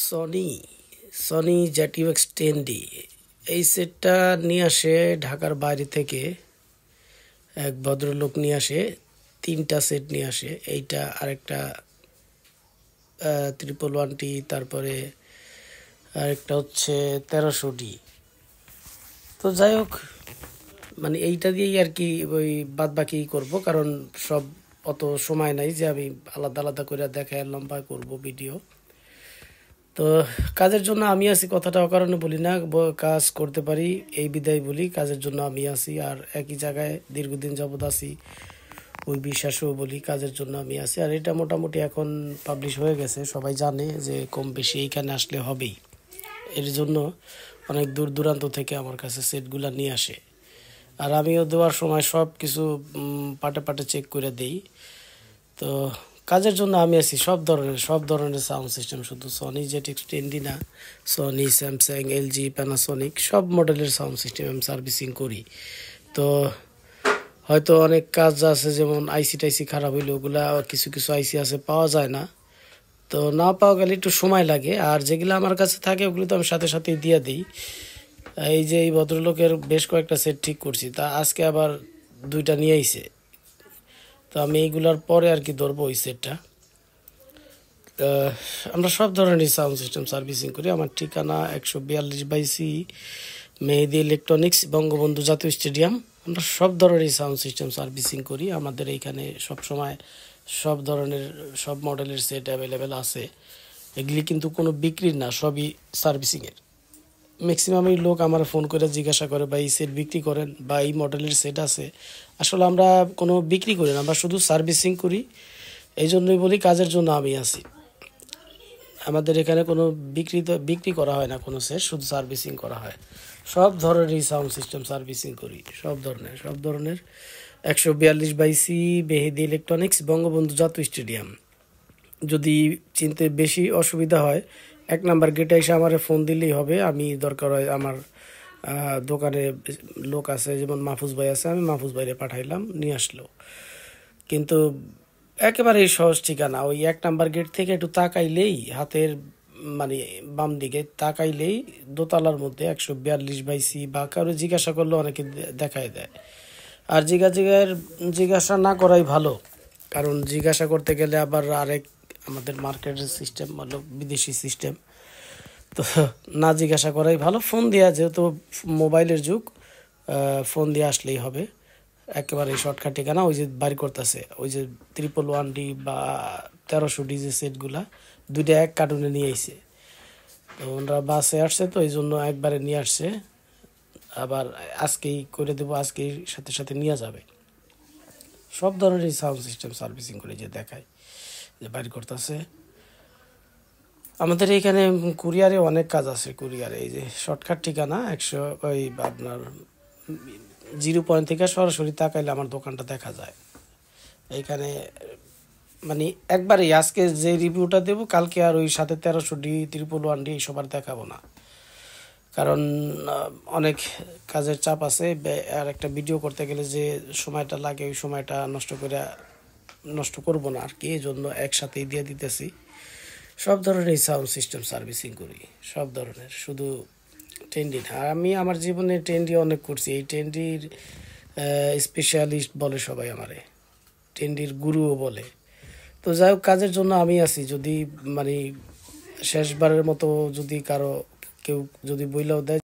Sony Sony জ্যাটিওএক্স 10D এই সেটটা নিয়ে আসে ঢাকার বাইরে থেকে এক ভদ্রলোক নিয়ে আসে। 3টা সেট নিয়ে আসে, এইটা আরেকটা 111T, তারপরে আরেকটা হচ্ছে 1300D। তো যাই হোক, মানে এইটা দিয়েই আর কি ওই বাদ বাকি করবো, কারণ সব অত সময় নাই যে আমি আলাদা আলাদা করে দেখায় লম্বা করব ভিডিও। তো কাজের জন্য আমি আছি কথাটা অকারণে বলি না, কাজ করতে পারি এই বিদায় বলি। কাজের জন্য আমি আছি, আর একই জায়গায় দীর্ঘদিন যাবৎ আছি ওই বিশ্বাসও বলি কাজের জন্য আমি আছি। আর এটা মোটামুটি এখন পাবলিশ হয়ে গেছে, সবাই জানে যে কম বেশি এইখানে আসলে হবেই। এর জন্য অনেক দূর দূরান্ত থেকে আমার কাছে সেটগুলো নিয়ে আসে, আর আমিও দেওয়ার সময় সব কিছু পাটে পাটে চেক করে দেই। তো কাজের জন্য আমি আছি সব ধরনের সাউন্ড সিস্টেম, শুধু সনি জেটিক্স 10D না, সনি, স্যামসাং, এলজি, প্যানাসোনিক সব মডেলের সাউন্ড সিস্টেম আমি সার্ভিসিং করি। তো হয়তো অনেক কাজ আছে, যেমন আইসি টাইসি খারাপ হইলে ওগুলা কিছু কিছু আইসি আছে পাওয়া যায় না, তো না পাওয়া গেলে একটু সময় লাগে। আর যেগুলো আমার কাছে থাকে ওগুলো তো আমি সাথে সাথেই দিয়ে দিই। এই যে এই ভদ্রলোকের বেশ কয়েকটা সেট ঠিক করছি, তা আজকে আবার 2টা নিয়ে আইছে। তো আমি এইগুলার পরে আর কি ধরবো ওই সেটটা। আমরা সব ধরনের সাউন্ড সিস্টেম সার্ভিসিং করি। আমার ঠিকানা 142/C, মেহেদি ইলেকট্রনিক্স, বঙ্গবন্ধু জাতীয় স্টেডিয়াম। আমরা সব ধরনের সাউন্ড সিস্টেম সার্ভিসিং করি। আমাদের এইখানে সবসময় সব ধরনের সব মডেলের সেট অ্যাভেলেবেল আছে। এগুলি কিন্তু কোনো বিক্রির না, সবই সার্ভিসিংয়ের। ম্যাক্সিমামই লোক আমার ফোন করে জিজ্ঞাসা করে, বা এই সেট বিক্রি করেন, বা এই মডেলের সেট আছে। আসলে আমরা কোনো বিক্রি করি না, আমরা শুধু সার্ভিসিং করি। এই জন্যই বলি কাজের জন্য আমি আছি। আমাদের এখানে কোনো বিক্রি করা হয় না কোনো সেট, শুধু সার্ভিসিং করা হয়। সব ধরনের সাউন্ড সিস্টেম সার্ভিসিং করি, সব ধরনের 142/C, মেহেদি ইলেকট্রনিক্স, বঙ্গবন্ধু জাতীয় স্টেডিয়াম। যদি চিনতে বেশি অসুবিধা হয় 1 নাম্বার গেটে এসে আমার ফোন দিলেই হবে। আমি দরকার হয় আমার দোকানে লোক আছে, যেমন মাহফুজ ভাই আছে, আমি মাহফুজ ভাইরে পাঠাইলাম, নিয়ে আসলো। কিন্তু একেবারেই সহজ ঠিকানা, ওই 1 নাম্বার গেট থেকে একটু তাকাইলেই হাতের মানে বাম দিকে তাকাইলেই দোতলার মধ্যে 142/C, বা কারো জিজ্ঞাসা করলে অনেকে দেখায় দেয়। আর জিজ্ঞাসা না করাই ভালো, কারণ জিজ্ঞাসা করতে গেলে আবার আরেক আমাদের মার্কেটের সিস্টেম হলো বিদেশি সিস্টেম। তো না জিজ্ঞাসা করাই ভালো, ফোন দেওয়া, যেহেতু মোবাইলের যুগ, ফোন দিয়ে আসলেই হবে। একেবারে শর্টকাট ঠিকানা ওই যে বাড়ি করতেছে, ওই যে 111D বা 1300D যে সেটগুলা 2টা এক কার্টুনে নিয়ে আইছে। তো ওনারা বাসে আসছে, তো এই জন্য একবারে নিয়ে আসছে। আবার আজকেই করে দেবো, আজকেই সাথে সাথে নিয়ে যাবে। সব ধরনের সাউন্ড সিস্টেম সার্ভিসিং করে যে দেখায় যে বাড়ি করতেছে। আমাদের এইখানে কুরিয়ারে অনেক কাজ আছে। কুরিয়ারে এই যে শর্টকাট ঠিকানা 100, ওই আপনার 0 পয়েন্ট থেকে সরাসরি তাকাইলে আমার দোকানটা দেখা যায়। এইখানে মানে একবারেই আজকে যে রিভিউটা দেবো, কালকে আর ওই সাথে 1300D, 111D এইসব আর দেখাবো না, কারণ অনেক কাজের চাপ আছে। আর একটা ভিডিও করতে গেলে যে সময়টা লাগে, ওই সময়টা নষ্ট করবো না আর কি, এই জন্য একসাথেই দিয়ে দিতেছি। সব ধরনের সাউন্ড সিস্টেম সার্ভিসিং করি, সব ধরনের, শুধু 10D না। আর আমি আমার জীবনে 10D অনেক করছি। এই 10Dর স্পেশালিস্ট বলে সবাই আমারে, 10Dর গুরুও বলে। তো যাই হোক, কাজের জন্য আমি আছি। যদি মানে শেষবারের মতো যদি কেউ যদি বইলেও দেয়